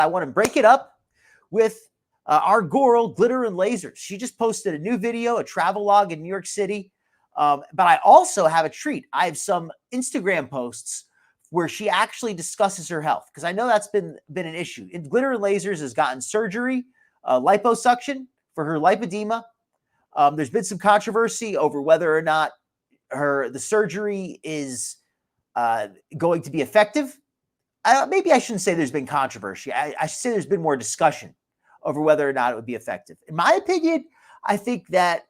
I want to break it up with our girl, Glitter and Lasers. She just posted a new video, a travel log in New York City. But I also have a treat. I have some Instagram posts where she actually discusses her health, because I know that's been an issue. Glitter and Lasers has gotten surgery, liposuction for her lipedema. There's been some controversy over whether or not the surgery is going to be effective. Maybe I shouldn't say there's been controversy. I should say there's been more discussion over whether or not it would be effective. In my opinion, I think that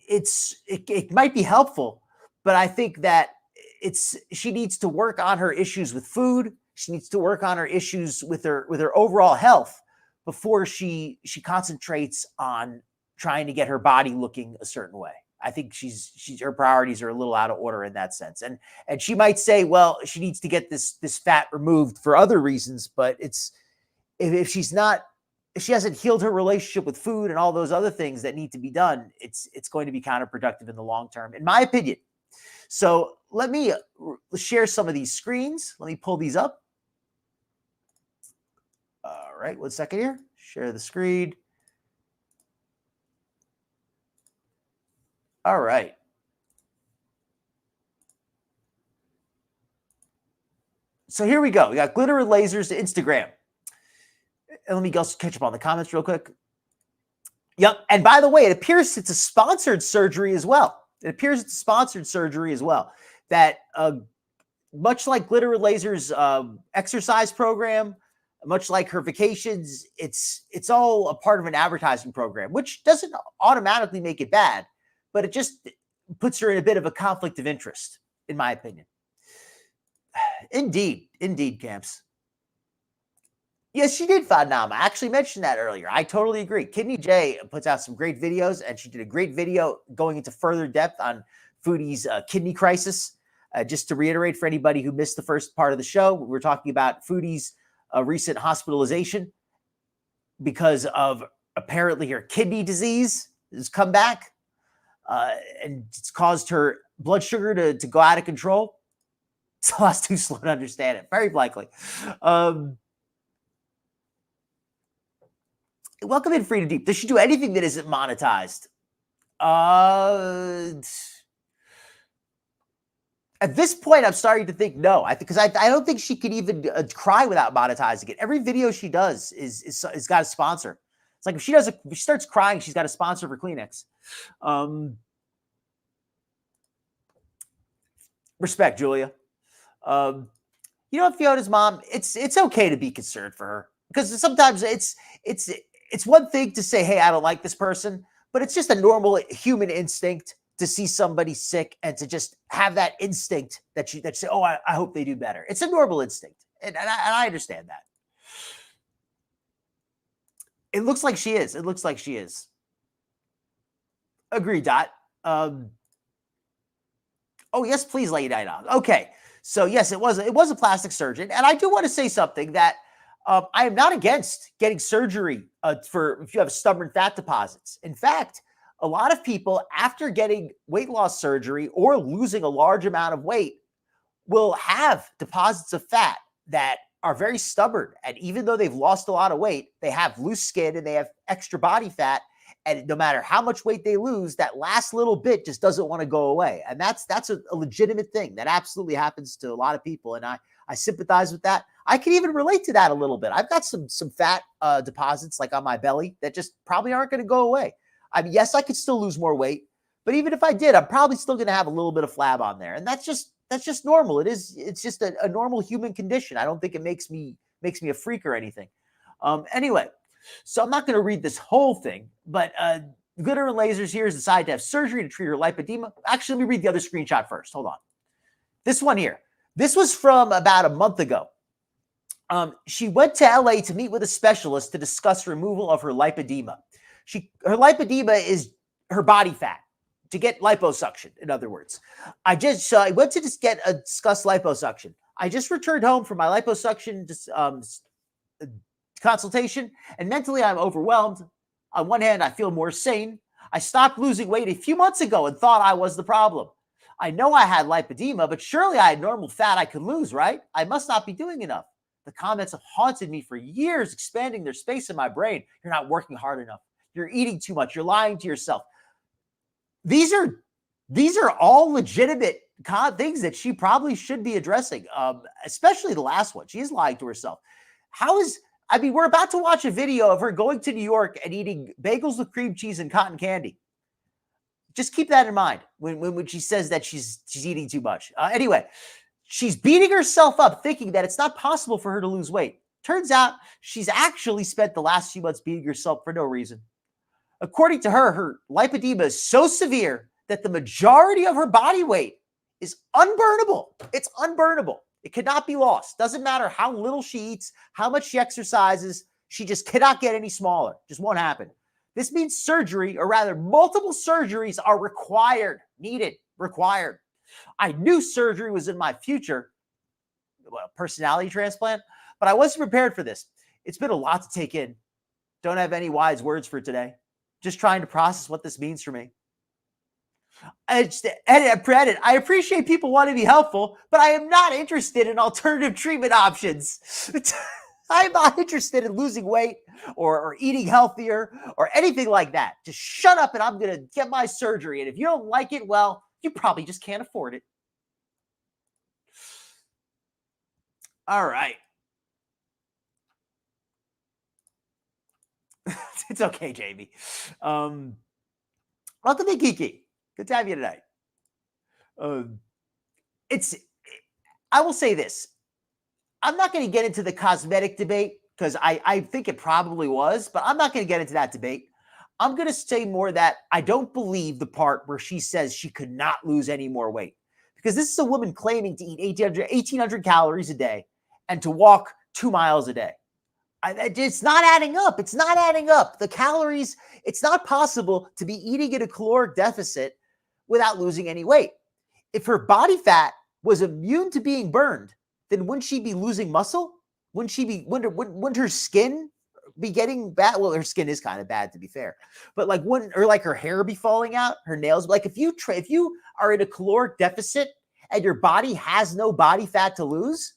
it might be helpful, but I think that she needs to work on her issues with food. She needs to work on her issues with her overall health before she concentrates on trying to get her body looking a certain way. I think her priorities are a little out of order in that sense. And she might say, well, she needs to get this fat removed for other reasons, but if she hasn't healed her relationship with food and all those other things that need to be done, it's going to be counterproductive in the long term, in my opinion. So let me share some of these screens. Let me pull these up. All right, 1 second here. Share the screen. All right. So here we go. We got Glitter and Lasers Instagram. And let me just catch up on the comments real quick. Yep. And by the way, it appears it's a sponsored surgery as well. That much like Glitter and Lasers exercise program, much like her vacations, it's all a part of an advertising program, which doesn't automatically make it bad, but it just puts her in a bit of a conflict of interest, in my opinion. Indeed, Camps. Yes, she did FODMAP. I actually mentioned that earlier. I totally agree. Kidney J puts out some great videos, and she did a great video going into further depth on Foodie's kidney crisis. Just to reiterate for anybody who missed the first part of the show, we were talking about Foodie's recent hospitalization because of apparently her kidney disease has come back, and it's caused her blood sugar to go out of control. So I was too slow to understand it. Very likely. Welcome in, Free to Deep. Does she do anything that isn't monetized? At this point, I'm starting to think no. Because I don't think she can even cry without monetizing it. Every video she does is got a sponsor. It's like if she starts crying, she's got a sponsor for Kleenex. Respect, Julia. Fiona's mom, it's okay to be concerned for her, because sometimes it's one thing to say, hey, I don't like this person, but it's just a normal human instinct to see somebody sick and to just have that instinct that you say, oh, I hope they do better. It's a normal instinct. And I understand that. It looks like she is. Agreed, Dot. Oh, yes, please, Lady Night Dog. Okay. So, yes, it was a plastic surgeon. And I do want to say something that I am not against getting surgery for if you have stubborn fat deposits. In fact, a lot of people, after getting weight loss surgery or losing a large amount of weight, will have deposits of fat that are very stubborn. And even though they've lost a lot of weight, they have loose skin and they have extra body fat. And no matter how much weight they lose, that last little bit just doesn't want to go away. And that's a legitimate thing that absolutely happens to a lot of people. And I sympathize with that. I can even relate to that a little bit. I've got some fat deposits like on my belly that just probably aren't going to go away. I mean, yes, I could still lose more weight, but even if I did, I'm probably still going to have a little bit of flab on there. And that's just normal. It's just a normal human condition. I don't think it makes me a freak or anything. Anyway, so I'm not going to read this whole thing, but Glitter and Lasers here has decided to have surgery to treat her lipedema. Actually, let me read the other screenshot first. Hold on. This one here. This was from about a month ago. She went to LA to meet with a specialist to discuss removal of her lipedema. Her lipedema is her body fat, to get liposuction, in other words. I went to discuss liposuction. I just returned home from my liposuction consultation, and mentally I'm overwhelmed. On one hand, I feel more sane. I stopped losing weight a few months ago and thought I was the problem. I know I had lipedema, but surely I had normal fat I could lose, right? I must not be doing enough. The comments have haunted me for years, expanding their space in my brain. You're not working hard enough. You're eating too much. You're lying to yourself. These are all legitimate things that she probably should be addressing, especially the last one. She is lying to herself. We're about to watch a video of her going to New York and eating bagels with cream cheese and cotton candy. Just keep that in mind when she says that she's eating too much. Anyway, she's beating herself up thinking that it's not possible for her to lose weight. Turns out she's actually spent the last few months beating herself for no reason. According to her, her lipedema is so severe that the majority of her body weight is unburnable. It's unburnable. It cannot be lost. Doesn't matter how little she eats, how much she exercises. She just cannot get any smaller. Just won't happen. This means surgery, or rather multiple surgeries, are required. I knew surgery was in my future, personality transplant, but I wasn't prepared for this. It's been a lot to take in. Don't have any wise words for today. Just trying to process what this means for me. I appreciate people wanting to be helpful, but I am not interested in alternative treatment options. I'm not interested in losing weight or eating healthier or anything like that. Just shut up and I'm going to get my surgery. And if you don't like it, well, you probably just can't afford it. All right. It's okay, Jamie. Welcome to Kiki. Good to have you tonight. I will say this. I'm not going to get into the cosmetic debate because I think it probably was, but I'm not going to get into that debate. I'm going to say more that I don't believe the part where she says she could not lose any more weight, because this is a woman claiming to eat 1,800 calories a day and to walk 2 miles a day. It's not adding up. It's not adding up. The calories, it's not possible to be eating in a caloric deficit without losing any weight. If her body fat was immune to being burned, then wouldn't she be losing muscle? Wouldn't her skin be getting bad? Well, her skin is kind of bad, to be fair, but wouldn't her hair be falling out, her nails? If you are in a caloric deficit and your body has no body fat to lose,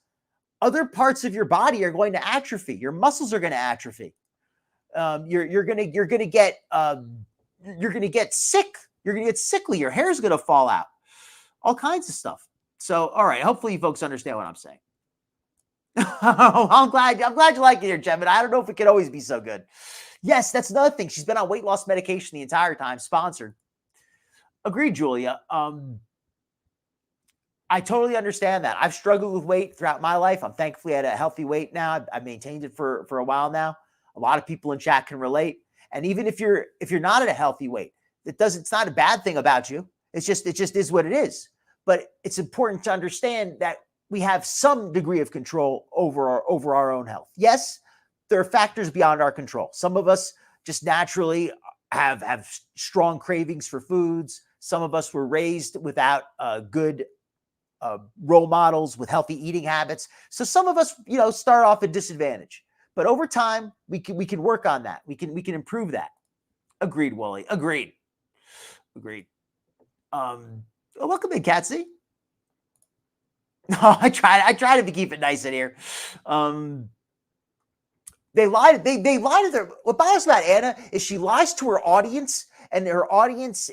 other parts of your body are going to atrophy. Your muscles are going to atrophy. You're going to get sick. You're going to get sickly. Your hair is going to fall out. All kinds of stuff. So, all right. Hopefully, you folks understand what I'm saying. I'm glad you like it here, Jem. I don't know if it can always be so good. Yes, that's another thing. She's been on weight loss medication the entire time. Sponsored. Agreed, Julia. I totally understand that. I've struggled with weight throughout my life. I'm thankfully at a healthy weight now. I've maintained it for a while now. A lot of people in chat can relate. And even if you're not at a healthy weight, it's not a bad thing about you. It just is what it is. But it's important to understand that we have some degree of control over our own health. Yes, there are factors beyond our control. Some of us just naturally have strong cravings for foods. Some of us were raised without good role models with healthy eating habits. So some of us, start off at disadvantage. But over time, we can work on that. We can improve that. Agreed, Wooly. Agreed. Welcome in, Catsy. No, I try to keep it nice in here. They lied. They lied to their. What bothers me about Anna is she lies to her audience, and her audience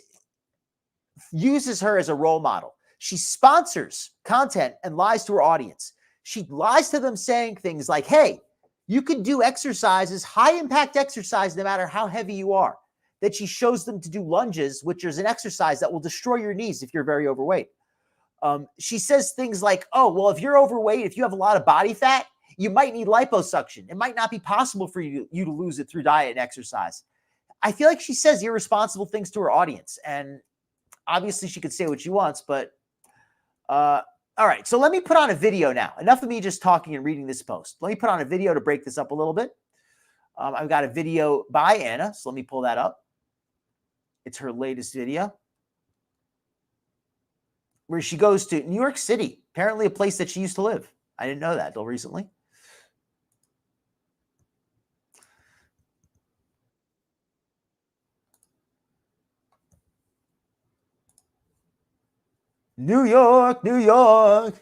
uses her as a role model. She sponsors content and lies to her audience. She lies to them saying things like, hey, you can do exercises, high impact exercise, no matter how heavy you are. That she shows them to do lunges, which is an exercise that will destroy your knees if you're very overweight. She says things like, oh, well, if you're overweight, if you have a lot of body fat, you might need liposuction. It might not be possible for you to lose it through diet and exercise. I feel like she says irresponsible things to her audience. And obviously she could say what she wants, but all right. So let me put on a video now. Enough of me just talking and reading this post. Let me put on a video to break this up a little bit. I've got a video by Anna, so let me pull that up. It's her latest video where she goes to New York City, apparently a place that she used to live. I didn't know that until recently. New York, New York.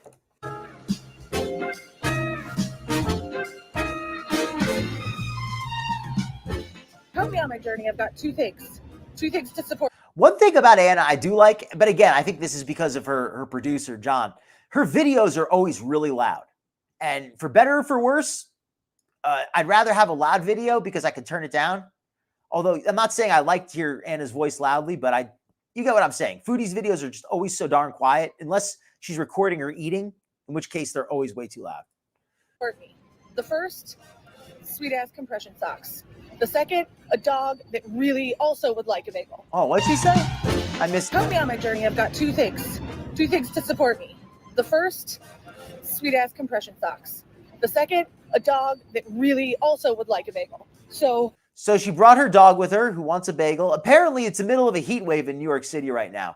Help me on my journey. I've got two things to support. One thing about Anna I do like, but again, I think this is because of her producer, John. Her videos are always really loud. And for better or for worse, I'd rather have a loud video because I can turn it down. Although I'm not saying I like to hear Anna's voice loudly, but you get what I'm saying. Foodie's videos are just always so darn quiet, unless she's recording or eating, in which case they're always way too loud. The first, sweet ass compression socks. The second, a dog that really also would like a bagel. Oh, what'd she say? I missed. Help me on my journey. I've got two things to support me. The first, sweet ass compression socks. The second, a dog that really also would like a bagel. So she brought her dog with her who wants a bagel. Apparently, it's the middle of a heat wave in New York City right now.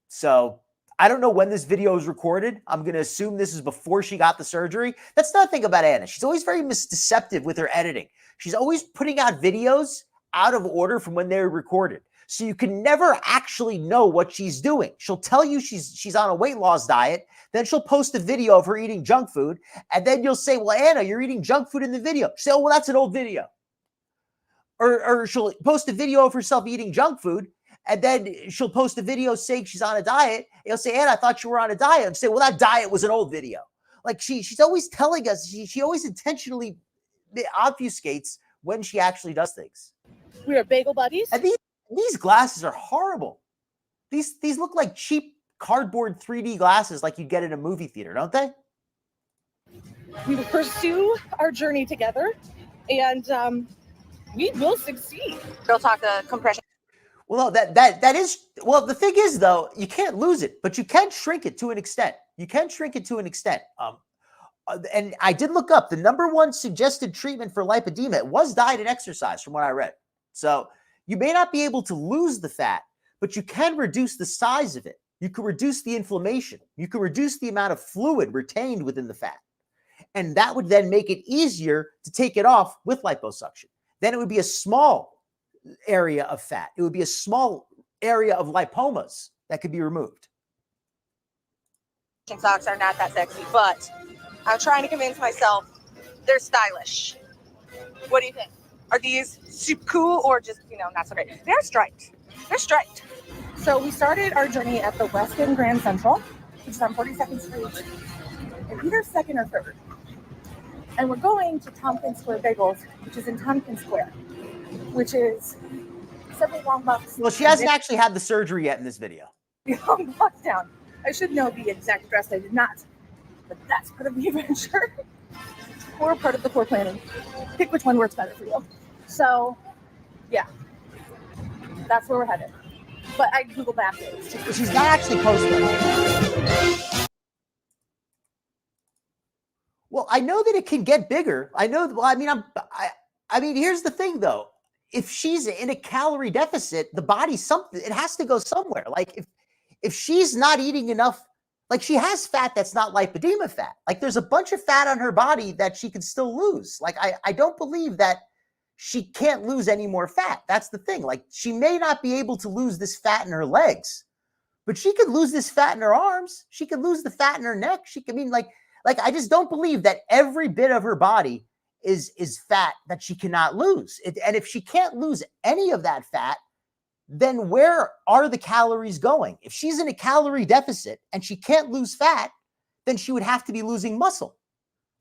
So I don't know when this video was recorded. I'm going to assume this is before she got the surgery. That's the thing about Anna. She's always very deceptive with her editing. She's always putting out videos out of order from when they were recorded. So you can never actually know what she's doing. She'll tell you she's on a weight loss diet. Then she'll post a video of her eating junk food. And then you'll say, well, Anna, you're eating junk food in the video. She'll say, oh, well, that's an old video. Or she'll post a video of herself eating junk food. And then she'll post a video saying she's on a diet. You'll say, Anna, I thought you were on a diet. And say, well, that diet was an old video. Like she's always telling us, she always intentionally obfuscates when she actually does things. We are bagel buddies. And these glasses are horrible. These look like cheap cardboard 3D glasses like you'd get in a movie theater, don't they? We will pursue our journey together, and we will succeed. Girl talk the compression. Well, no, that is, well, the thing is, though, you can't lose it, but you can shrink it to an extent. And I did look up the number one suggested treatment for lipedema. It was diet and exercise from what I read. So you may not be able to lose the fat, but you can reduce the size of it. You can reduce the inflammation. You can reduce the amount of fluid retained within the fat. And that would then make it easier to take it off with liposuction. Then it would be a small area of fat. It would be a small area of lipomas that could be removed. Socks are not that sexy, but I'm trying to convince myself they're stylish. What do you think? Are these super cool or just, not so great? They're striped. So we started our journey at the Westin Grand Central, which is on 42nd Street, and either 2nd or 3rd. And we're going to Tompkins Square Bagels, which is in Tompkins Square, which is several long blocks. Well, she hasn't actually had the surgery yet in this video. Long blocks down. I should know the exact address. I did not. But that's part of the adventure. Or part of the core planning. Pick which one works better for you. So, yeah. That's where we're headed. But I Google Maps it. She's not actually posting. Well, I know that it can get bigger. I know. Well, I mean, here's the thing, though. If she's in a calorie deficit, the body's something. It has to go somewhere. Like if she's not eating enough, like she has fat that's not lipedema fat. Like there's a bunch of fat on her body that she can still lose. Like I don't believe that she can't lose any more fat. That's the thing. Like she may not be able to lose this fat in her legs, but she could lose this fat in her arms. She could lose the fat in her neck. Like I just don't believe that every bit of her body is fat that she cannot lose. And if she can't lose any of that fat, then where are the calories going? If she's in a calorie deficit and she can't lose fat, then she would have to be losing muscle.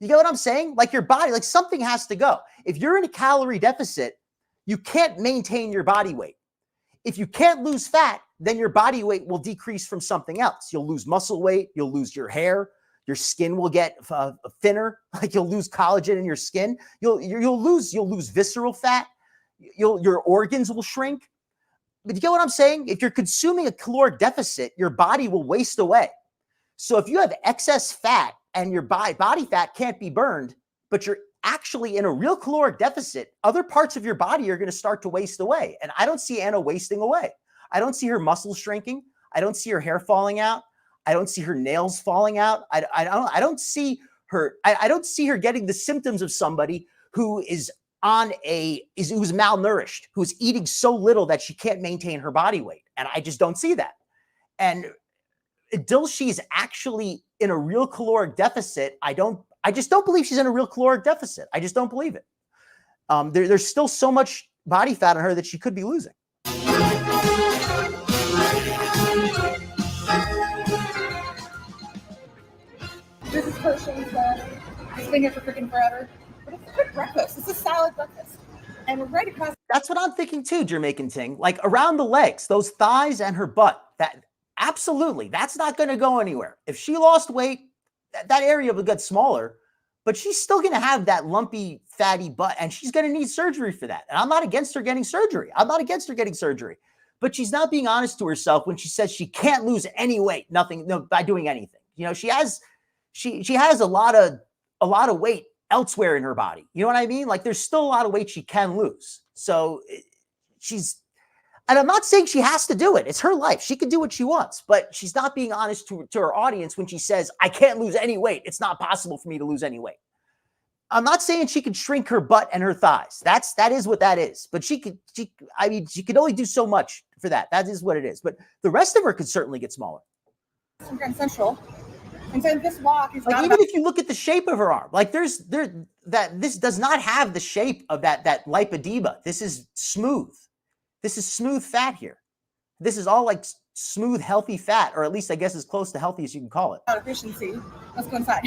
You get what I'm saying? Like your body, like something has to go. If you're in a calorie deficit, you can't maintain your body weight. If you can't lose fat, then your body weight will decrease from something else. You'll lose muscle weight. You'll lose your hair. Your skin will get thinner. Like you'll lose collagen in your skin. You'll lose visceral fat. Your organs will shrink. But you get what I'm saying? If you're consuming a caloric deficit, your body will waste away. So if you have excess fat and your body fat can't be burned, but you're actually in a real caloric deficit, other parts of your body are going to start to waste away. And I don't see Anna wasting away. I don't see her muscles shrinking. I don't see her hair falling out. I don't see her nails falling out. I don't see her getting the symptoms of somebody who is who's malnourished, who's eating so little that she can't maintain her body weight. And I just don't see that. And until she's actually in a real caloric deficit, I just don't believe she's in a real caloric deficit. I just don't believe it. There's still so much body fat on her that she could be losing. This is Hershey's. It's been here for freaking forever. But it's a quick breakfast. It's a salad breakfast. And we're right across. That's what I'm thinking too, Jamaican Ting. Like around the legs, those thighs and her butt. That absolutely, that's not going to go anywhere. If she lost weight, that area will get smaller, but she's still going to have that lumpy, fatty butt, and she's going to need surgery for that. And I'm not against her getting surgery. But she's not being honest to herself when she says she can't lose any weight, by doing anything. You know, she has a lot of weight elsewhere in her body. You know what I mean? Like there's still a lot of weight she can lose. So and I'm not saying she has to do it. It's her life. She can do what she wants, but she's not being honest to her audience when she says, I can't lose any weight. It's not possible for me to lose any weight. I'm not saying she can shrink her butt and her thighs. That is what that is. But she could only do so much for that. That is what it is. But the rest of her could certainly get smaller. Grand Central. And so this walk is like even if you look at the shape of her arm, like this does not have the shape of that lipedema. This is smooth. This is smooth fat here. This is all like smooth, healthy fat, or at least I guess as close to healthy as you can call it. Efficiency. Let's go inside.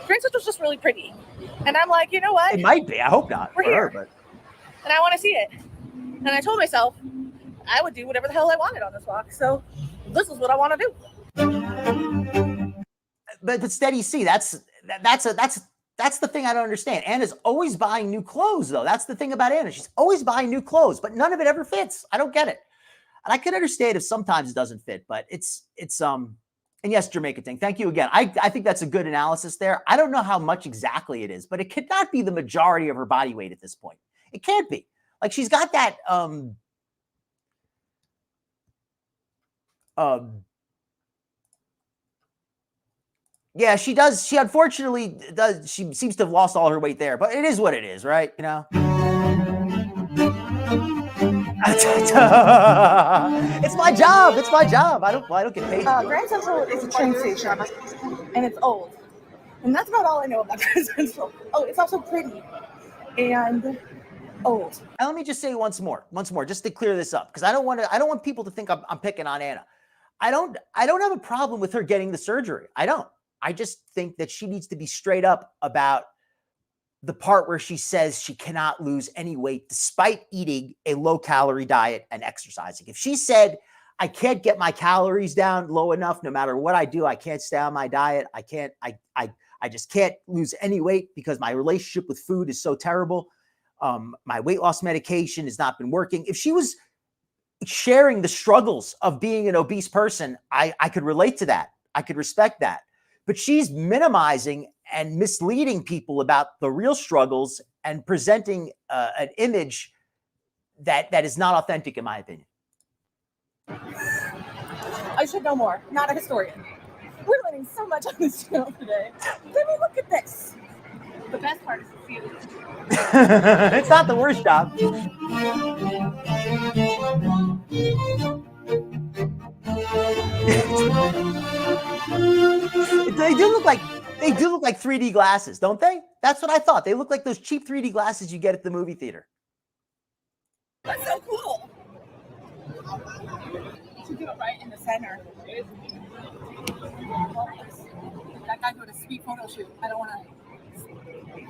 Grand Central's just really pretty. And I'm like, you know what? It might be. I hope not. We're here. But... And I want to see it. And I told myself I would do whatever the hell I wanted on this walk. So this is what I want to do. But Steady C, that's the thing I don't understand. Anna's always buying new clothes, though. That's the thing about Anna. She's always buying new clothes, but none of it ever fits. I don't get it. And I can understand if sometimes it doesn't fit, but it's and yes, Jamaica Ting, thank you again. I think that's a good analysis there. I don't know how much exactly it is, but it could not be the majority of her body weight at this point. It can't be. Like she's got that yeah, she does. She unfortunately does. She seems to have lost all her weight there, but it is what it is, right? You know, it's my job. It's my job. I don't get paid. Grand Central is a train station, and it's old, and that's about all I know about Grand Central. Oh, it's also pretty and old. And let me just say once more, just to clear this up, because I don't want people to think I'm picking on Anna. I don't have a problem with her getting the surgery. I don't. I just think that she needs to be straight up about the part where she says she cannot lose any weight despite eating a low-calorie diet and exercising. If she said, I can't get my calories down low enough, no matter what I do, I can't stay on my diet. I just can't lose any weight because my relationship with food is so terrible. My weight loss medication has not been working. If she was sharing the struggles of being an obese person, I could relate to that. I could respect that. But she's minimizing and misleading people about the real struggles and presenting an image that is not authentic, in my opinion. I should know more. Not a historian. We're learning so much on this channel today. Let me look at this. The best part is the food. It's not the worst job. They do look like 3D glasses, don't they? That's what I thought. They look like those cheap 3D glasses you get at the movie theater. That's so cool. To do it right in the center. That guy doing a sweet photo shoot. I don't want to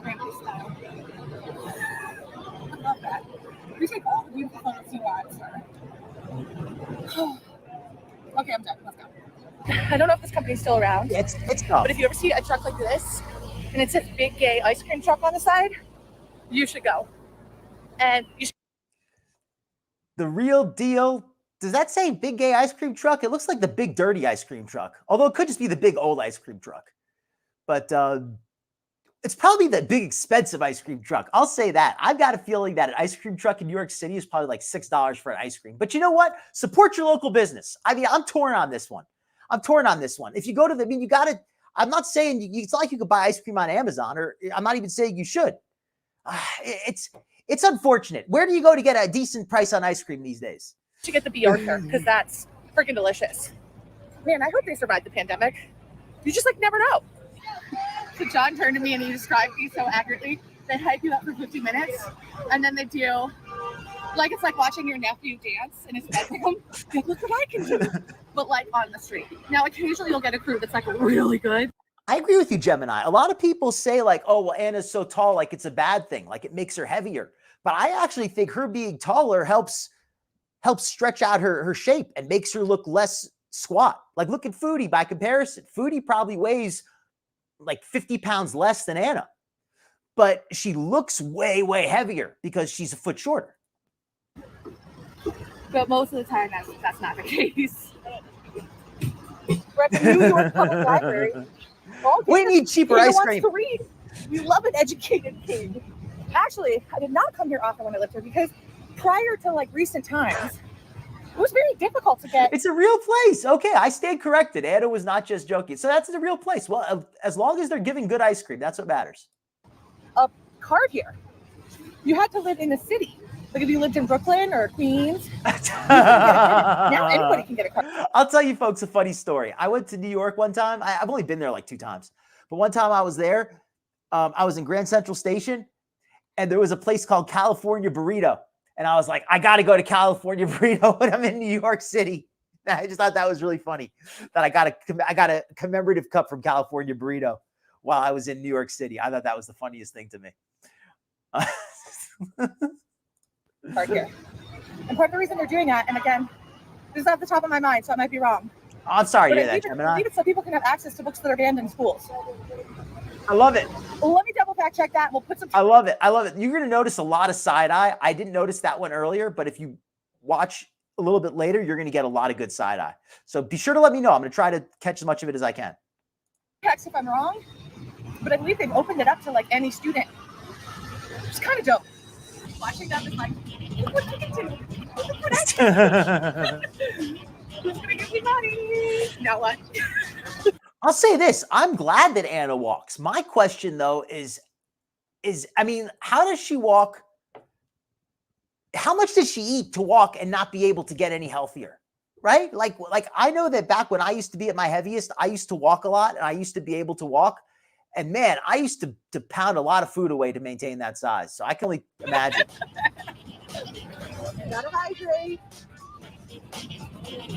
cramp his style. I love that. We take all the beautiful photos you want, sir. Okay, I'm done. Let's go. I don't know if this company's still around. It's tough. But if you ever see a truck like this, and it says Big Gay Ice Cream Truck on the side, you should go. And you should. The real deal. Does that say Big Gay Ice Cream Truck? It looks like the Big Dirty Ice Cream Truck. Although it could just be the Big Old Ice Cream Truck. But it's probably the Big Expensive Ice Cream Truck. I'll say that. I've got a feeling that an ice cream truck in New York City is probably like $6 for an ice cream. But you know what? Support your local business. I mean, I'm torn on this one. If you go to you got to, I'm not saying it's not like you could buy ice cream on Amazon, or I'm not even saying you should. It's unfortunate. Where do you go to get a decent price on ice cream these days? To get the B. Arthur, because that's freaking delicious. Man, I hope they survived the pandemic. You just never know. So John turned to me and he described me so accurately. They hype you up for 50 minutes and then they do, like it's like watching your nephew dance in his bedroom. Like, look what I can do. But like on the street. Now occasionally you'll get a crew that's like really good. I agree with you, Gemini. A lot of people say like, oh, well, Anna's so tall, like it's a bad thing, like it makes her heavier. But I actually think her being taller helps stretch out her shape and makes her look less squat. Like look at Foodie by comparison. Foodie probably weighs like 50 pounds less than Anna, but she looks way, way heavier because she's a foot shorter. But most of the time, that's not the case. We're at the New York Public Library. We need cheaper ice cream. To read. We love an educated kid. Actually, I did not come here often when I lived here because prior to like recent times, it was very difficult to get. It's a real place. Okay, I stayed corrected. Anna was not just joking. So that's a real place. Well, as long as they're giving good ice cream, that's what matters. A card here. You had to live in the city. Like if you lived in Brooklyn or Queens, now anybody can get a card. I'll tell you folks a funny story. I went to New York one time. I've only been there like 2 times. But one time I was there, I was in Grand Central Station, and there was a place called California Burrito. And I was like, I got to go to California Burrito when I'm in New York City. I just thought that was really funny that I got a commemorative cup from California Burrito while I was in New York City. I thought that was the funniest thing to me. Part here. And part of the reason they're doing that, and again, this is off the top of my mind, so I might be wrong. Oh, I'm sorry to But hear that, Gemini. leave it so people can have access to books that are banned in schools. I love it. Well, let me double fact check that. We'll put some. I love it. I love it. You're going to notice a lot of side eye. I didn't notice that one earlier, but if you watch a little bit later, you're going to get a lot of good side eye. So be sure to let me know. I'm going to try to catch as much of it as I can. If I'm wrong, but I believe they've opened it up to like any student. It's kind of dope. Watching them is like, look what you can do. Look what I can do. Who's going to give me money? Now what? I'll say this. I'm glad that Anna walks. My question, though, is, I mean, how does she walk? How much does she eat to walk and not be able to get any healthier? Right? Like I know that back when I used to be at my heaviest, I used to walk a lot and I used to be able to walk. And man, I used to pound a lot of food away to maintain that size. So I can only imagine. Gotta hydrate.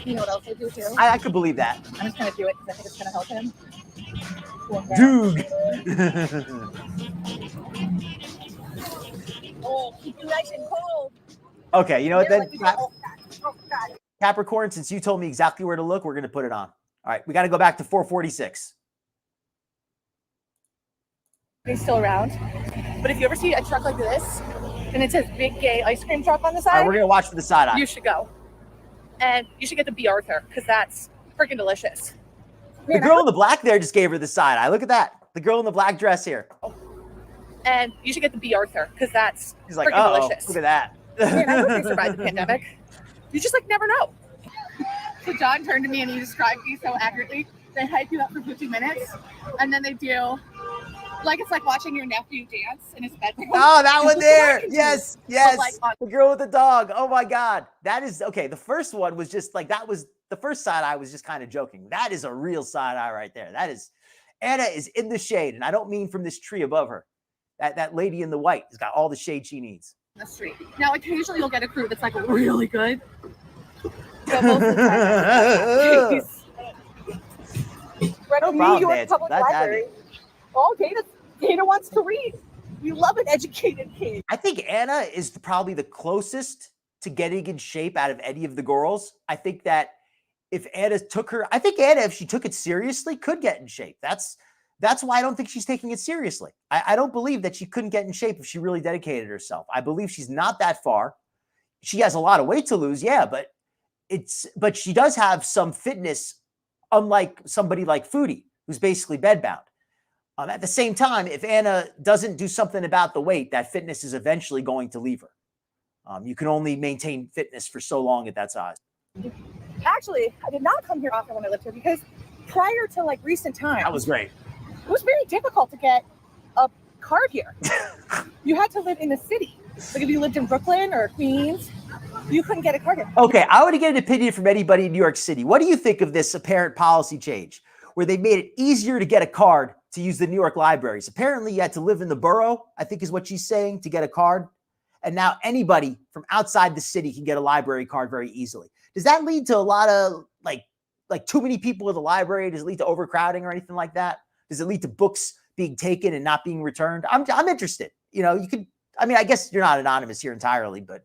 You know what else I do too? I could believe that. I'm just gonna do it because I think it's gonna help him. Dude. Oh, keep you nice and cold. Okay, you know what then? Oh, God. Capricorn, since you told me exactly where to look, we're going to put it on. All right, we got to go back to 446. He's still around. But if you ever see a truck like this, and it says Big Gay Ice Cream Truck on the side, all right, we're going to watch for the side eye. You should go. And you should get the B. Arthur, because that's freaking delicious. Man, the girl in the black there just gave her the side eye. Look at that. The girl in the black dress here. And you should get the B. Arthur, because that's He's like, freaking delicious. Look at that. Man, I hope they survived the pandemic. You just like never know. So John turned to me and he described me so accurately. They hype you up for 50 minutes and then they do, like it's like watching your nephew dance in his bedroom. Oh, that one there. Yes. Like the girl with the dog. Oh my God. That is okay. The first one was just like, that was the first side eye was just kind of joking. That is a real side eye right there. That is, Anna is in the shade. And I don't mean from this tree above her. That lady in the white has got all the shade she needs. The street. Now, occasionally you'll get a crew that's like really good. But most of the time, we're at the New York Public Library. Oh, Dana wants to read. We love an educated kid. I think Anna is probably the closest to getting in shape out of any of the girls. I think that if Anna if she took it seriously, could get in shape. That's why I don't think she's taking it seriously. I don't believe that she couldn't get in shape if she really dedicated herself. I believe she's not that far. She has a lot of weight to lose, yeah, but she does have some fitness, unlike somebody like Foodie, who's basically bedbound. At the same time, if Anna doesn't do something about the weight, that fitness is eventually going to leave her. You can only maintain fitness for so long at that size. Actually, I did not come here often when I lived here because prior to like recent times, that was great. It was very difficult to get a card here. You had to live in the city. Like if you lived in Brooklyn or Queens, you couldn't get a card here. Okay, I want to get an opinion from anybody in New York City. What do you think of this apparent policy change where they made it easier to get a card to use the New York libraries. Apparently, you had to live in the borough, I think is what she's saying, to get a card. And now anybody from outside the city can get a library card very easily. Does that lead to a lot of like too many people at the library? Does it lead to overcrowding or anything like that? Does it lead to books being taken and not being returned? I'm interested. You know, you could, I mean, I guess you're not anonymous here entirely, but.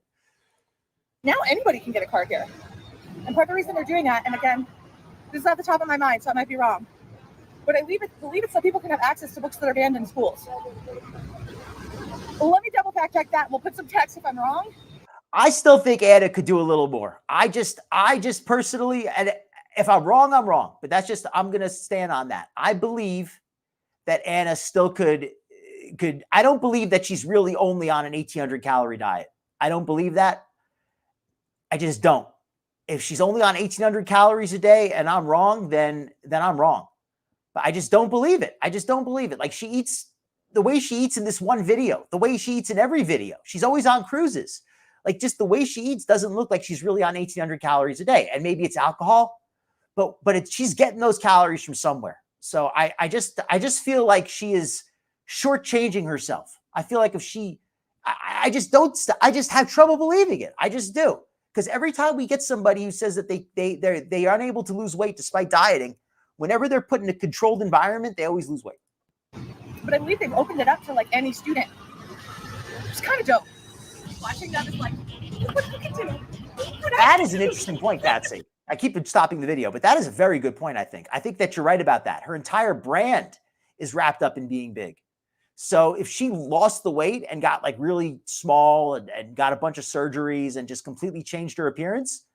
Now anybody can get a card here. And part of the reason they're doing that, and again, this is at the top of my mind, so I might be wrong, but I believe it so people can have access to books that are banned in schools. Well, let me double fact check that. We'll put some text if I'm wrong. I still think Anna could do a little more. I just personally, and if I'm wrong, I'm wrong. But that's just, I'm going to stand on that. I believe that Anna still could. I don't believe that she's really only on an 1,800 calorie diet. I don't believe that. I just don't. If she's only on 1,800 calories a day and I'm wrong, then I'm wrong. But I just don't believe it. I just don't believe it. Like, she eats the way she eats in this one video, the way she eats in every video. She's always on cruises. Like, just the way she eats doesn't look like she's really on 1,800 calories a day. And maybe it's alcohol, but she's getting those calories from somewhere. So I just feel like she is shortchanging herself. I feel like if she, I just have trouble believing it. I just do. Because every time we get somebody who says that they are unable to lose weight despite dieting, whenever they're put in a controlled environment, they always lose weight. But I believe they've opened it up to like any student. It's kind of dope. Watching them is like, look what you can do. That is an interesting point, Patsy. I keep stopping the video, but that is a very good point, I think. I think that you're right about that. Her entire brand is wrapped up in being big. So if she lost the weight and got like really small and got a bunch of surgeries and just completely changed her appearance,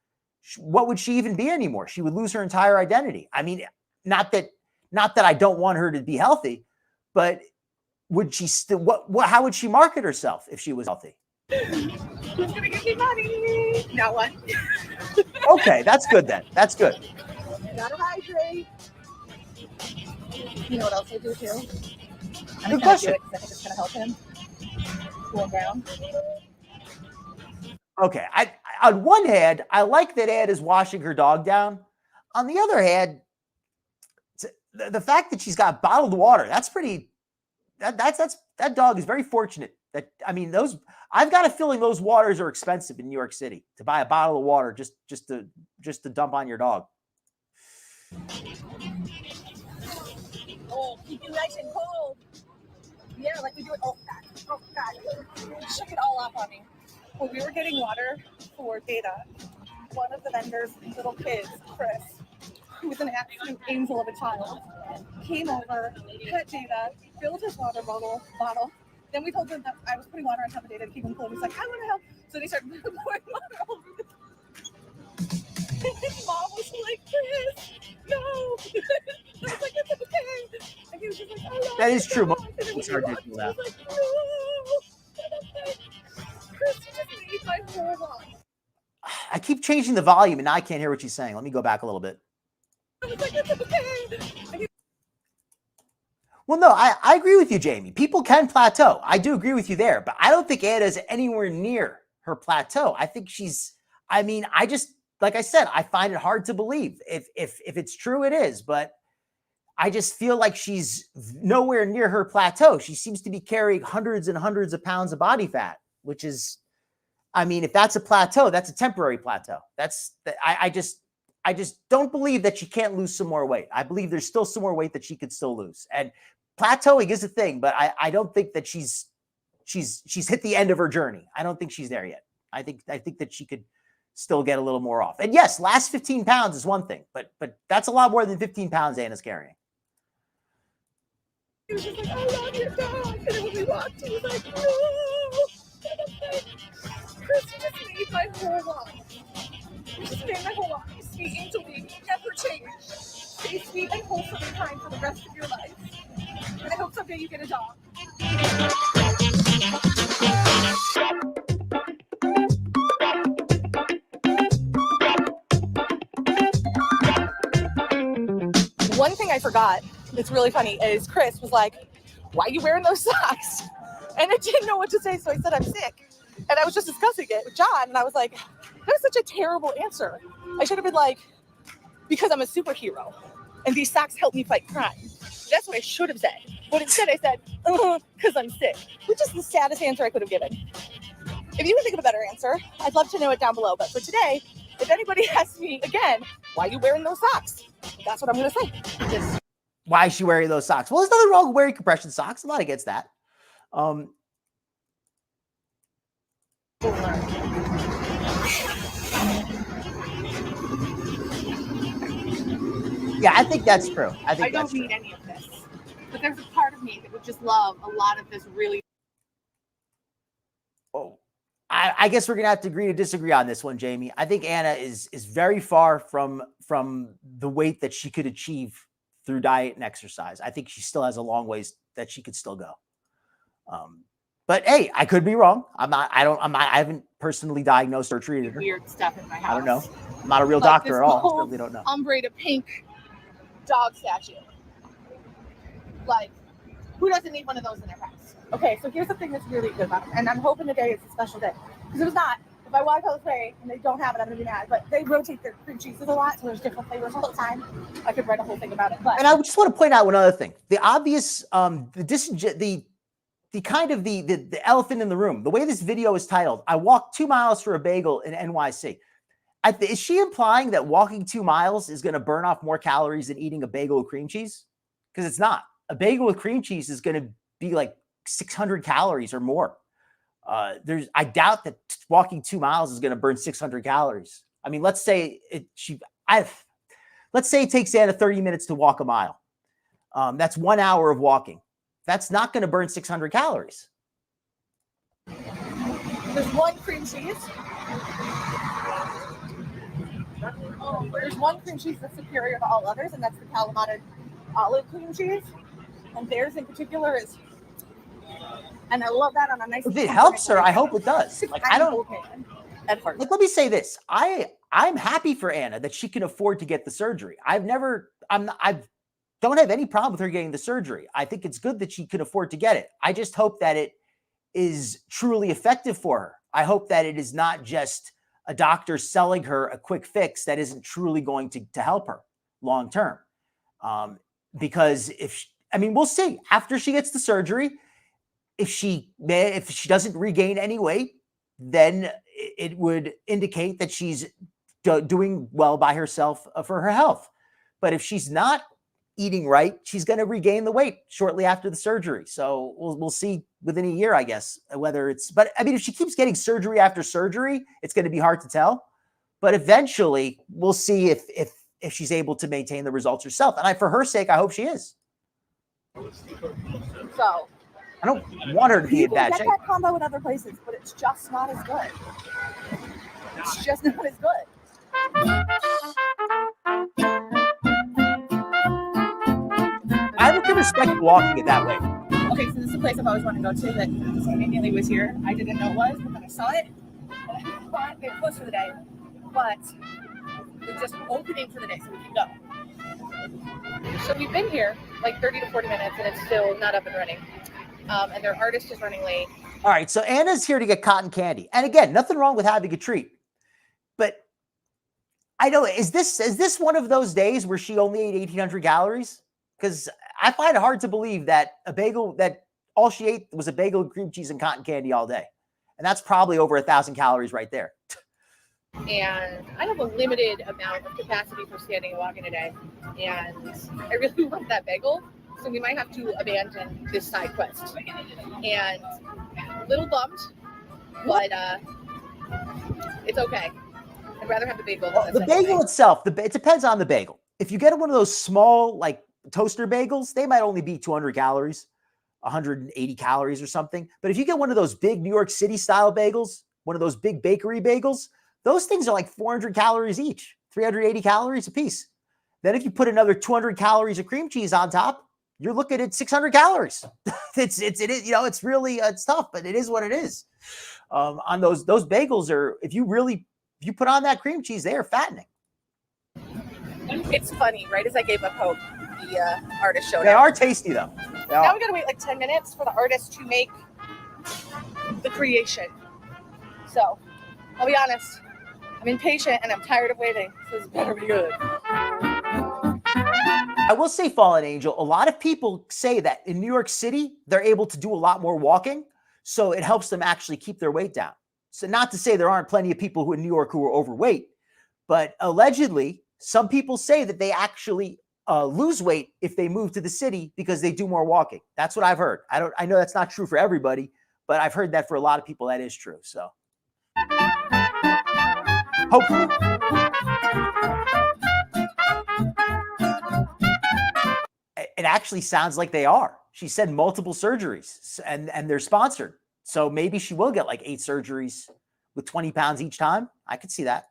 what would she even be anymore? She would lose her entire identity. I mean, not that I don't want her to be healthy, but would she still, how would she market herself if she was healthy? Who's gonna give me money? Now what? Okay, that's good then. That's good. Gotta hydrate. You know what else I do too? Good question. I think it's gonna help him cool down. Okay, on one hand, I like that Ann is washing her dog down. On the other hand, the fact that she's got bottled water, that's pretty. That dog is very fortunate. That, I mean, those, I've got a feeling those waters are expensive in New York City to buy a bottle of water just to dump on your dog. Oh, keep you nice and cold. Yeah, like we do it. Oh God, shook it all off on me. When we were getting water for Data, one of the vendors' little kids, Chris, who was an absolute angel of a child, came over, pet Data, filled his water bottle. Then we told him that I was putting water on top of Data to keep him cool. He's like, I want to help. So they started pouring water all over the and his mom was like, Chris, no. I was like, it's okay. And he was just like, oh, that is true. It's hard to do that. Like, no. Chris, you just made my whole life. I keep changing the volume and now I can't hear what she's saying. Let me go back a little bit. I was like, it's okay. Well, no, I agree with you, Jamie. People can plateau. I do agree with you there, but I don't think Anna's anywhere near her plateau. I think she's, I mean, I just, like I said, I find it hard to believe. If it's true, it is, but I just feel like she's nowhere near her plateau. She seems to be carrying hundreds and hundreds of pounds of body fat, which is, I mean, if that's a plateau, that's a temporary plateau. I just don't believe that she can't lose some more weight. I believe there's still some more weight that she could still lose. And plateauing is a thing, but I don't think that she's hit the end of her journey. I don't think she's there yet. I think that she could still get a little more off. And yes, last 15 pounds is one thing, but that's a lot more than 15 pounds Anna's carrying. He was just like, I love your dog. And then when we walked, he was like, no. Chris, you just made my whole life. You just made my whole life. Sweet angel baby, never change. Stay sweet and wholesome and kind for the rest of your life. And I hope someday you get a dog. One thing I forgot, it's really funny, is Chris was like, why are you wearing those socks? And I didn't know what to say, so I said, I'm sick. And I was just discussing it with John, and I was like, that was such a terrible answer. I should have been like, because I'm a superhero, and these socks help me fight crime. That's what I should have said. But instead I said, because I'm sick, which is the saddest answer I could have given. If you can think of a better answer, I'd love to know it down below. But for today, if anybody asks me again, why are you wearing those socks? That's what I'm going to say. Just Why is she wearing those socks? Well, there's nothing wrong with wearing compression socks. I'm not against that. Yeah, I think that's true. I don't need any of this. But there's a part of me that would just love a lot of this really. Oh, I guess we're gonna have to agree to disagree on this one, Jamie. I think Anna is very far from the weight that she could achieve through diet and exercise. I think she still has a long ways that she could still go. But hey, I could be wrong. I haven't personally diagnosed or treated her. Weird stuff in my house. I don't know. I'm not a real doctor at all. I really don't know. Ombre to pink dog statue. Like, who doesn't need one of those in their house? Okay, so here's the thing that's really good about it. And I'm hoping today is a special day. Because if it's not, if I walk out this way and they don't have it, I'm going to be mad. But they rotate their cream cheeses a lot, so there's different flavors all the time. I could write a whole thing about it. But and I just want to point out one other thing. The obvious, the elephant in the room, the way this video is titled, I walked 2 miles for a bagel in NYC. Is she implying that walking 2 miles is going to burn off more calories than eating a bagel with cream cheese? Because it's not. A bagel with cream cheese is going to be like 600 calories or more. I doubt that walking 2 miles is going to burn 600 calories. I mean, let's say it takes Anna 30 minutes to walk a mile. That's 1 hour of walking. That's not going to burn 600 calories. There's one cream cheese. There's one cream cheese that's superior to all others, and that's the Kalamata olive cream cheese. And theirs in particular is, and I love that on a nice. If it helps her, I hope it does. Like I don't. Like, let me say this: I'm happy for Anna that she can afford to get the surgery. I don't have any problem with her getting the surgery. I think it's good that she can afford to get it. I just hope that it is truly effective for her. I hope that it is not just a doctor selling her a quick fix that isn't truly going to help her long term. Because we'll see after she gets the surgery, if she doesn't regain any weight, then it would indicate that she's doing well by herself for her health. But if she's not eating right, she's going to regain the weight shortly after the surgery. So we'll see within a year, I guess, whether it's, but I mean, if she keeps getting surgery after surgery, it's going to be hard to tell, but eventually we'll see if she's able to maintain the results herself. And for her sake, I hope she is. So I don't want her to be in bad shape. You get that combo in other places, but it's just not as good. It's just not as good. I would respect walking it that way. Okay, so this is a place I've always wanted to go to that immediately was here. I didn't know it was, but then I saw it. And I thought it was closed for the day, but it's just opening for the day, so we can go. So we've been here like 30 to 40 minutes, and it's still not up and running. And their artist is running late. All right, so Anna's here to get cotton candy. And again, nothing wrong with having a treat. But I know, is this one of those days where she only ate 1,800 calories? Because I find it hard to believe that that all she ate was a bagel with cream cheese and cotton candy all day. And that's probably over 1,000 calories right there. And I have a limited amount of capacity for standing and walking a day. And I really want that bagel. So we might have to abandon this side quest. And a little bummed, but it's okay. I'd rather have the bagel. Well, the bagel itself, it depends on the bagel. If you get one of those small, like, toaster bagels, they might only be 200 calories, 180 calories or something. But if you get one of those big New York City style bagels, one of those big bakery bagels, those things are like 400 calories each, 380 calories a piece. Then if you put another 200 calories of cream cheese on top, you're looking at 600 calories. It is, you know, it's really, it's tough, but it is what it is. On those bagels are, if you put on that cream cheese, they are fattening. It's funny, right as I gave up hope, the artist showed up. They are tasty though. Now we gotta wait like 10 minutes for the artist to make the creation. So I'll be honest, I'm impatient and I'm tired of waiting. So this better be good. I will say, Fallen Angel, a lot of people say that in New York City, they're able to do a lot more walking. So it helps them actually keep their weight down. So not to say there aren't plenty of people who in New York who are overweight, but allegedly, some people say that they actually lose weight if they move to the city because they do more walking. That's what I've heard. I know that's not true for everybody, but I've heard that for a lot of people that is true. So hopefully. It actually sounds like they are. She said multiple surgeries and they're sponsored. So maybe she will get like 8 surgeries with 20 pounds each time. I could see that.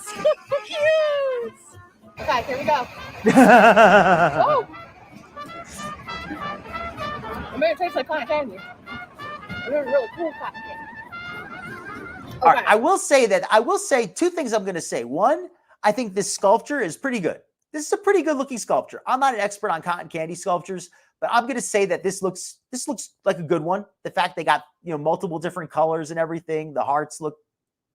So cute. Okay, here we go. Oh. I'm gonna taste like cotton candy. It's really cool cotton candy. Okay. All right, I will say 2 things I'm going to say. One, I think this sculpture is pretty good. This is a pretty good looking sculpture. I'm not an expert on cotton candy sculptures, but I'm going to say that this looks like a good one. The fact they got, multiple different colors and everything. The hearts look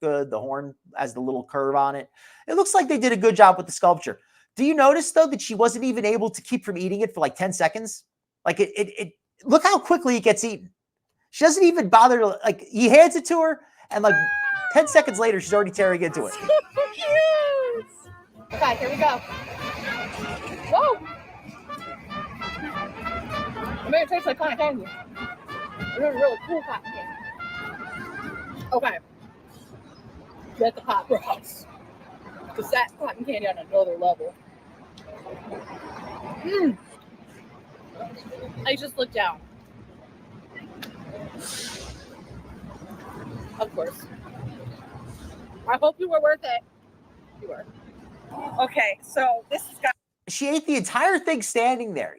good. The horn has the little curve on it. It looks like they did a good job with the sculpture. Do you notice though that she wasn't even able to keep from eating it for like 10 seconds? Like it look how quickly it gets eaten. She doesn't even bother to, like, he hands it to her and like 10 seconds later, she's already tearing into it. So cute. Okay, here we go. Whoa. I'm gonna taste like cotton candy. It's really cool cotton candy. Okay. Let the pop rocks. Because that cotton candy on another level. I just looked down. Of course. I hope you were worth it. You were. Okay, so this has got. She ate the entire thing standing there.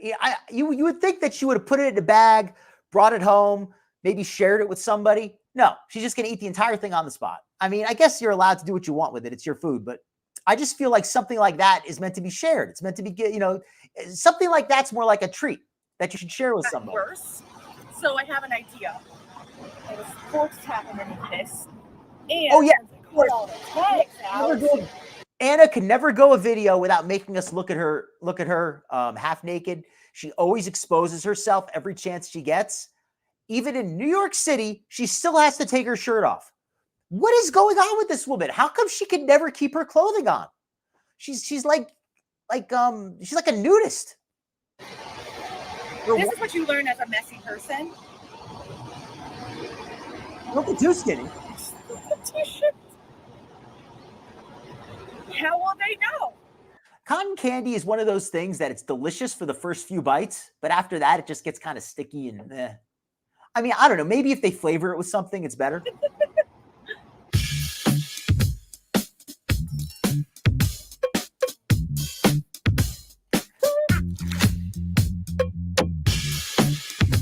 You would think that she would have put it in a bag, brought it home, maybe shared it with somebody. No, she's just going to eat the entire thing on the spot. I mean, I guess you're allowed to do what you want with it. It's your food, but I just feel like something like that is meant to be shared. It's meant to be, something like that's more like a treat that you should share with somebody. Worse. So I have an idea. I was forced to happen into this. And oh yeah, Anna can never go a video without making us look at her half naked. She always exposes herself every chance she gets. Even in New York City, she still has to take her shirt off. What is going on with this woman? How come she can never keep her clothing on? She's like a nudist. This is what you learn as a messy person. Don't be too skinny. How will they know? Cotton candy is one of those things that it's delicious for the first few bites, but after that, it just gets kind of sticky and eh. I mean, I don't know. Maybe if they flavor it with something, it's better.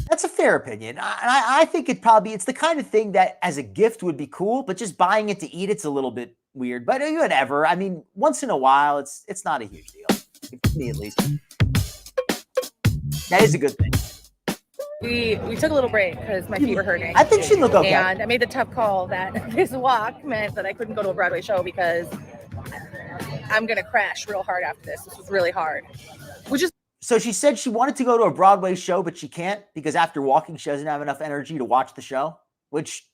That's a fair opinion. I think it's the kind of thing that as a gift would be cool, but just buying it to eat, it's a little bit weird, but whatever. I mean, once in a while, it's not a huge deal. For me, at least. That is a good thing. We took a little break because my feet were hurting. I think she'd look okay. And I made the tough call that this walk meant that I couldn't go to a Broadway show because I'm going to crash real hard after this. This was really hard. So she said she wanted to go to a Broadway show, but she can't because after walking, she doesn't have enough energy to watch the show, which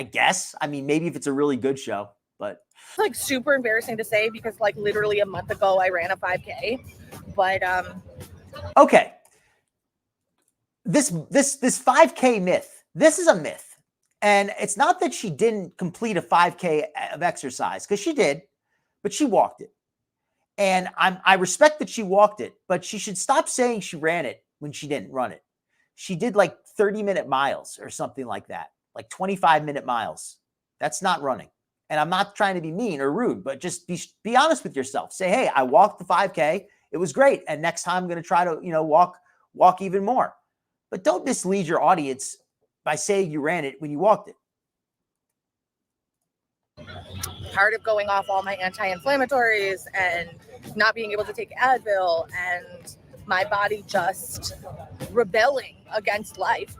I guess. I mean, maybe if it's a really good show, but it's like super embarrassing to say because like literally a month ago I ran a 5K, but okay. This 5K myth. This is a myth, and it's not that she didn't complete a 5K of exercise because she did, but she walked it, and I respect that she walked it, but she should stop saying she ran it when she didn't run it. She did like 30-minute miles or something like that. Like 25-minute miles. That's not running. And I'm not trying to be mean or rude, but just be honest with yourself. Say, hey, I walked the 5K. It was great. And next time I'm going to try to, walk even more. But don't mislead your audience by saying you ran it when you walked it. Part of going off all my anti-inflammatories and not being able to take Advil and my body just rebelling against life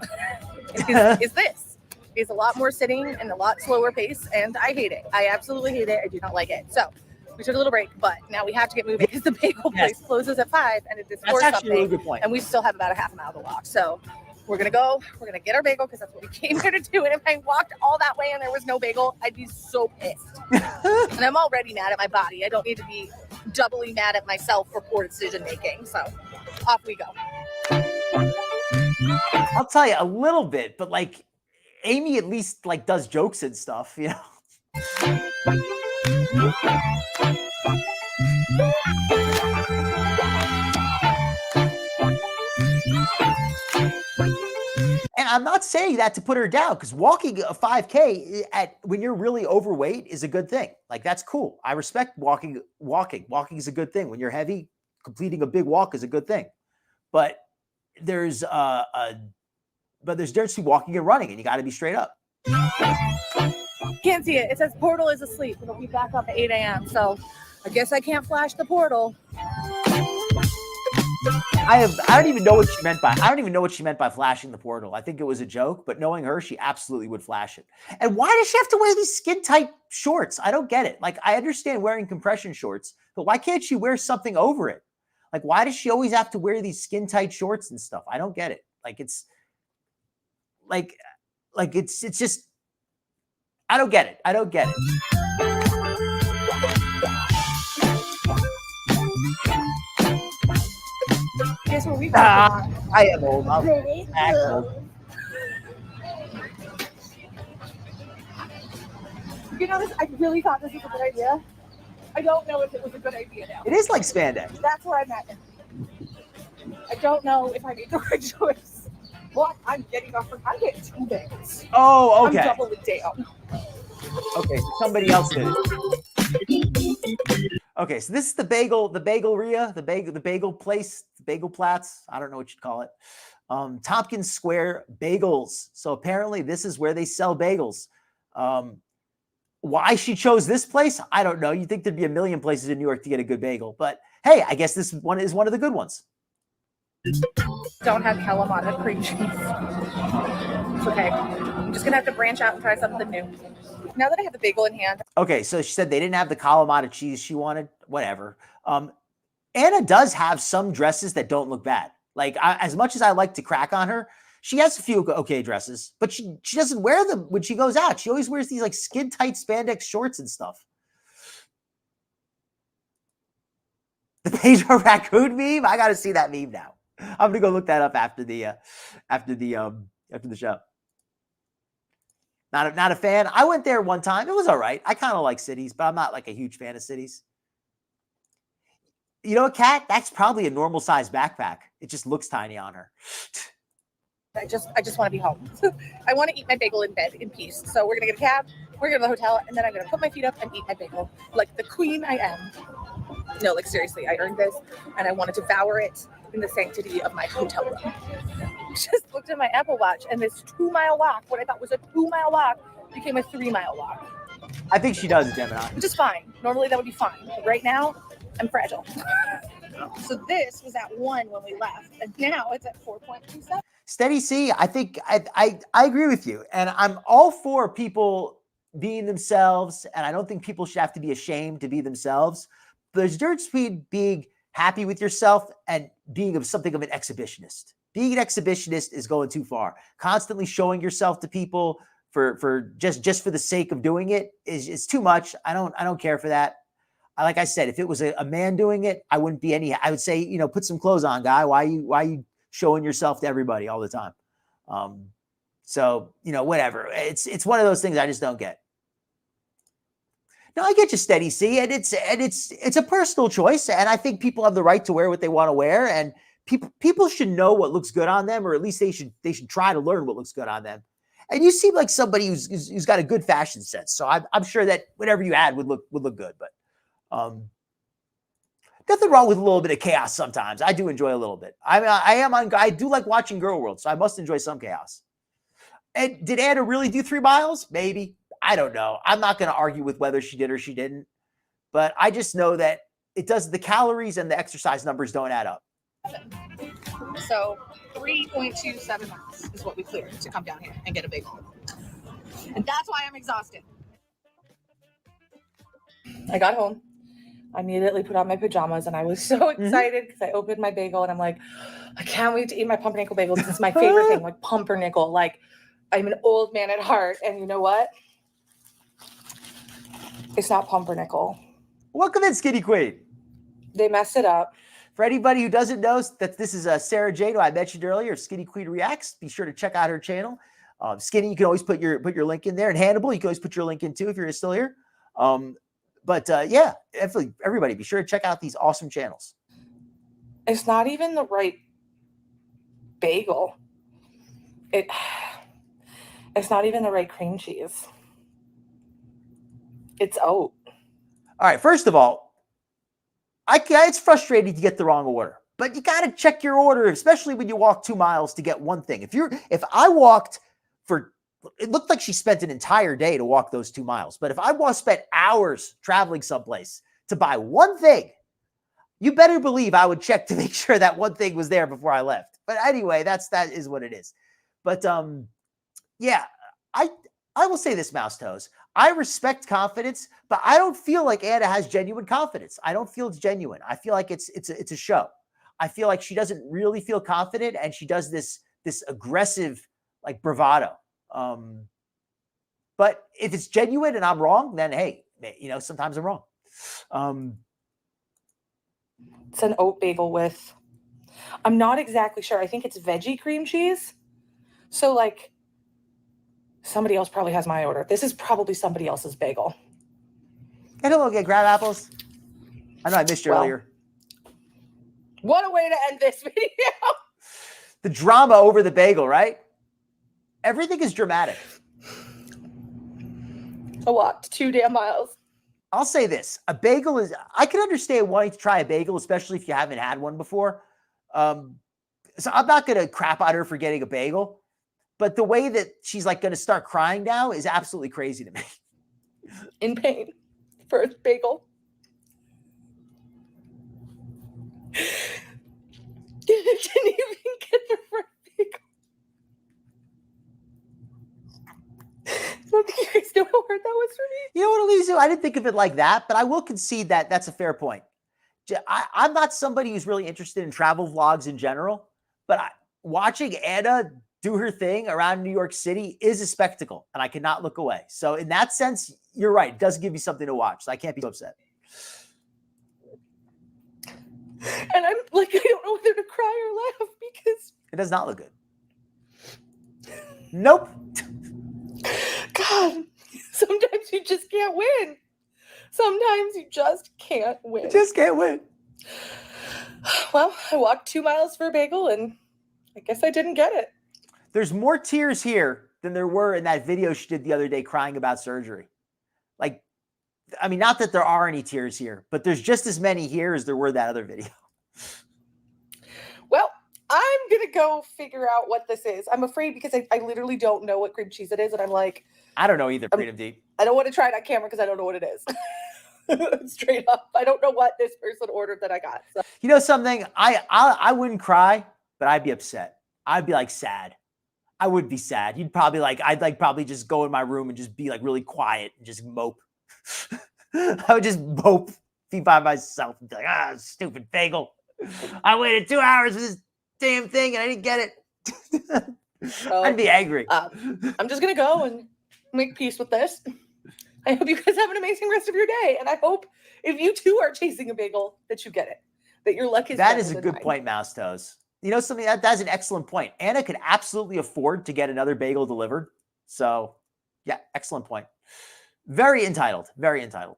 is this. It's a lot more sitting and a lot slower pace, and I hate it. I absolutely hate it. I do not like it. So We took a little break, but now we have to get moving because the bagel place closes at 5 and it is That's actually a really good point. And we still have about a half a mile to walk. So we're going to go. We're going to get our bagel because that's what we came here to do. And if I walked all that way and there was no bagel, I'd be so pissed. And I'm already mad at my body. I don't need to be doubly mad at myself for poor decision making. So off we go. I'll tell you a little bit, but like Amy at least like does jokes and stuff, you know. And I'm not saying that to put her down, because walking a 5K when you're really overweight is a good thing. Like, that's cool. I respect walking. Walking is a good thing. When you're heavy, completing a big walk is a good thing. But there's difference between walking and running, and you got to be straight up. Can't see it. It says portal is asleep. It'll be back up at 8 a.m. So I guess I can't flash the portal. I don't even know what she meant by flashing the portal. I think it was a joke, but knowing her, she absolutely would flash it. And why does she have to wear these skin tight shorts? I don't get it. Like, I understand wearing compression shorts, but why can't she wear something over it? Like, why does she always have to wear these skin tight shorts and stuff? I don't get it. Like, it's just, I don't get it. Guess what we I am old. I'm old. You know this? I really thought this was a good idea. I don't know if it was a good idea now. It is like spandex. That's where I'm at. I don't know if I made the right choice. What? I'm getting 2 bagels. Oh, okay. I'm doubling down. Okay, so somebody else did it. Okay, so this is the bagelria, the bagel place, the bagel plats. I don't know what you'd call it. Tompkins Square Bagels. So apparently this is where they sell bagels. Why she chose this place, I don't know. You'd think there'd be a million places in New York to get a good bagel, but hey, I guess this one is one of the good ones. Don't have Kalamata cream cheese. It's okay. I'm just gonna have to branch out and try something new. Now that I have the bagel in hand. Okay, so she said they didn't have the Kalamata cheese she wanted. Whatever. Anna does have some dresses that don't look bad. Like, as much as I like to crack on her, she has a few okay dresses, but she doesn't wear them when she goes out. She always wears these like skin tight spandex shorts and stuff. The Pedro raccoon meme. I got to see that meme now. I'm gonna go look that up after the show. Not a fan. I went there one time. It was all right. I kind of like cities, but I'm not like a huge fan of cities. You know what, Kat? That's probably a normal size backpack. It just looks tiny on her. I just want to be home. I want to eat my bagel in bed in peace. So we're gonna get a cab. We're gonna go to the hotel, and then I'm gonna put my feet up and eat my bagel like the queen I am. No, like seriously, I earned this, and I want to devour it in the sanctity of my hotel room. Just looked at my Apple Watch, and this 2-mile walk, what I thought was a 2-mile walk, became a 3-mile walk. I think she does, Gemini. Which is fine. Normally that would be fine. But right now, I'm fragile. So this was at 1 when we left, and now it's at 4.27. Steady C, I think I agree with you, and I'm all for people being themselves, and I don't think people should have to be ashamed to be themselves. But there's a difference between being happy with yourself and being something of an exhibitionist. Being an exhibitionist is going too far. Constantly showing yourself to people for just for the sake of doing it is too much. I don't care for that. Like I said, if it was a man doing it, I wouldn't be any. I would say, put some clothes on, guy. Why are you showing yourself to everybody all the time? So whatever. It's one of those things I just don't get. No, I get you, Steady C, and it's a personal choice, and I think people have the right to wear what they want to wear, and people should know what looks good on them, or at least they should try to learn what looks good on them. And you seem like somebody who's got a good fashion sense, so I'm sure that whatever you add would look good. But nothing wrong with a little bit of chaos sometimes. I do enjoy a little bit. I do like watching Gorlworld, so I must enjoy some chaos. And did Anna really do 3 miles? Maybe. I don't know. I'm not going to argue with whether she did or she didn't, but I just know that the calories and the exercise numbers don't add up. So 3.27 miles is what we cleared to come down here and get a bagel. And that's why I'm exhausted. I got home. I immediately put on my pajamas and I was so excited because I opened my bagel and I'm like, I can't wait to eat my pumpernickel bagel. This is my favorite thing, like pumpernickel. Like, I'm an old man at heart. And you know what? It's not pumpernickel. Welcome in, Skinny Queen. They messed it up. For anybody who doesn't know, that this is Sarah Jane, who I mentioned earlier, Skinny Queen Reacts. Be sure to check out her channel. Skinny, you can always put your link in there, and Hannibal, you can always put your link in too if you're still here. Yeah, definitely, everybody, be sure to check out these awesome channels. It's not even the right bagel. It's not even the right cream cheese. It's oat. All right, first of all, it's frustrating to get the wrong order, but you got to check your order, especially when you walk 2 miles to get one thing. If I walked it looked like she spent an entire day to walk those 2 miles, but if I spent hours traveling someplace to buy one thing, you better believe I would check to make sure that one thing was there before I left. But anyway, that is what it is. But yeah, I will say this, Mouse Toes. I respect confidence, but I don't feel like Anna has genuine confidence. I don't feel it's genuine. I feel like it's a show. I feel like she doesn't really feel confident, and she does this aggressive like bravado. But if it's genuine and I'm wrong, then hey, sometimes I'm wrong. It's an oat bagel with, I'm not exactly sure. I think it's veggie cream cheese. So like, somebody else probably has my order. This is probably somebody else's bagel. Get a get grab apples. I know I missed you earlier. What a way to end this video. The drama over the bagel, right? Everything is dramatic. I walked 2 damn miles. I'll say this. A bagel I can understand wanting to try a bagel, especially if you haven't had one before. So I'm not going to crap on her for getting a bagel. But the way that she's like going to start crying now is absolutely crazy to me. In pain for a bagel. Didn't even get the first bagel. I don't think you guys know how hard that was for me. You know what, Elisa? I didn't think of it like that, but I will concede that that's a fair point. I'm not somebody who's really interested in travel vlogs in general, but watching Anna do her thing around New York City is a spectacle, and I cannot look away. So in that sense, you're right. It does give me something to watch. So I can't be so upset. And I'm like, I don't know whether to cry or laugh because it does not look good. Nope. God, sometimes you just can't win. Sometimes you just can't win. You just can't win. Well, I walked 2 miles for a bagel, and I guess I didn't get it. There's more tears here than there were in that video she did the other day crying about surgery. Like, I mean, not that there are any tears here, but there's just as many here as there were that other video. Well, I'm going to go figure out what this is. I'm afraid because I literally don't know what cream cheese it is. And I'm like, I don't know either, Freedom Deep. I don't want to try it on camera because I don't know what it is. Straight up. I don't know what this person ordered that I got. So. You know something? I wouldn't cry, but I'd be upset. I'd be like sad. I would be sad. You'd probably I'd probably just go in my room and just be like really quiet and just mope. I would just mope, be by myself and be like, stupid bagel. I waited 2 hours for this damn thing and I didn't get it. I'd be angry. I'm just going to go and make peace with this. I hope you guys have an amazing rest of your day. And I hope if you too are chasing a bagel that you get it, that your luck is That is a good point, Mouse Toes. You know something? That's an excellent point. Anna could absolutely afford to get another bagel delivered. So, yeah, excellent point. Very entitled. Very entitled.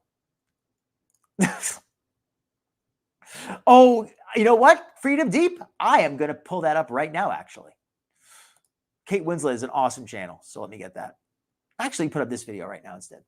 Oh, you know what? Freedom Deep? I am going to pull that up right now, actually. Kate Winslet is an awesome channel, so let me get that. Actually, put up this video right now instead.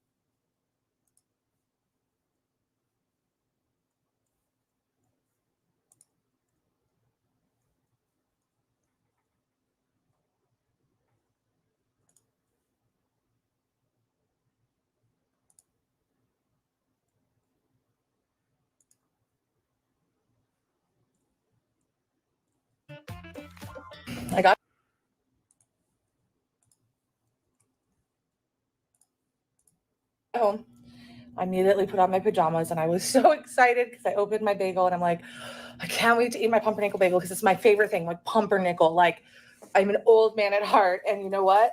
I got home. I immediately put on my pajamas and I was so excited because I opened my bagel and I'm like, I can't wait to eat my pumpernickel bagel because it's my favorite thing, like pumpernickel. Like, I'm an old man at heart. And you know what?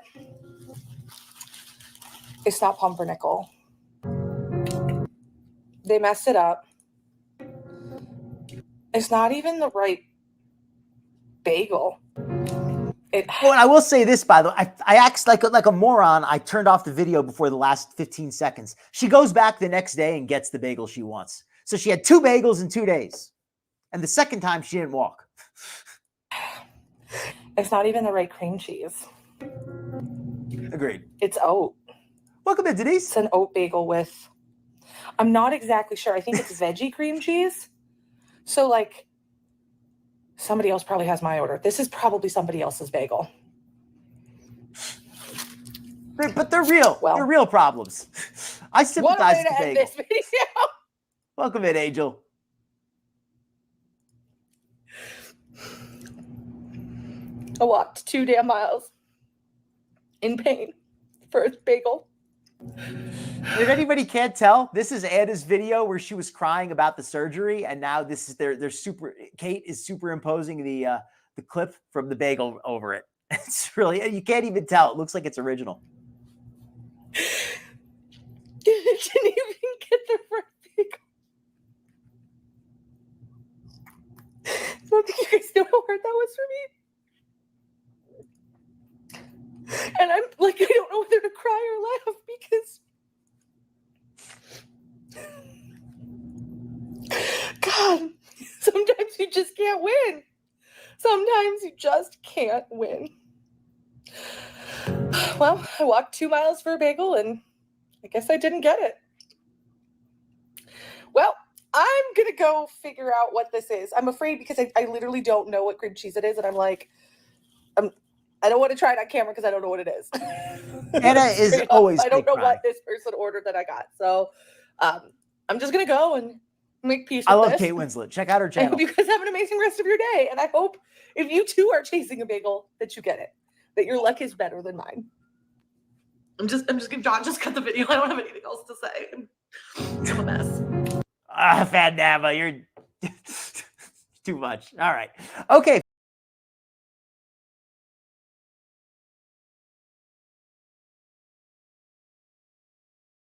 It's not pumpernickel. They messed it up. It's not even the right bagel. Well, and I will say this, by the way, I acted like a moron. I turned off the video before the last 15 seconds. She goes back the next day and gets the bagel she wants. So she had 2 bagels in 2 days. And the second time she didn't walk. It's not even the right cream cheese. Agreed. It's oat. Welcome in, Denise. It's an oat bagel with, I'm not exactly sure. I think it's veggie cream cheese. So like, somebody else probably has my order. This is probably somebody else's bagel. But they're real. Well, they're real problems. I sympathize with the bagel. This video. Welcome in, Angel. I walked 2 damn miles in pain for a bagel. If anybody can't tell, this is Anna's video where she was crying about the surgery, and now this is they're super. Kate is superimposing the clip from the bagel over it. It's really, you can't even tell. It looks like it's original. I didn't even get the right bagel. I don't think you guys know how hard that was for me. And I'm like, I don't know whether to cry or laugh because God, sometimes you just can't win. Sometimes you just can't win. Well, I walked 2 miles for a bagel and I guess I didn't get it. Well, I'm going to go figure out what this is. I'm afraid because I literally don't know what cream cheese it is. And I'm like, I don't want to try it on camera because I don't know what it is. Anna is always. I don't know what this person ordered that I got. So I'm just going to go and make peace with this. I love this. Kate Winslet. Check out her channel. I hope you guys have an amazing rest of your day. And I hope if you too are chasing a bagel that you get it, that your luck is better than mine. I'm just going to just cut the video. I don't have anything else to say. I'm a mess. Fat Nava, you're too much. All right. Okay.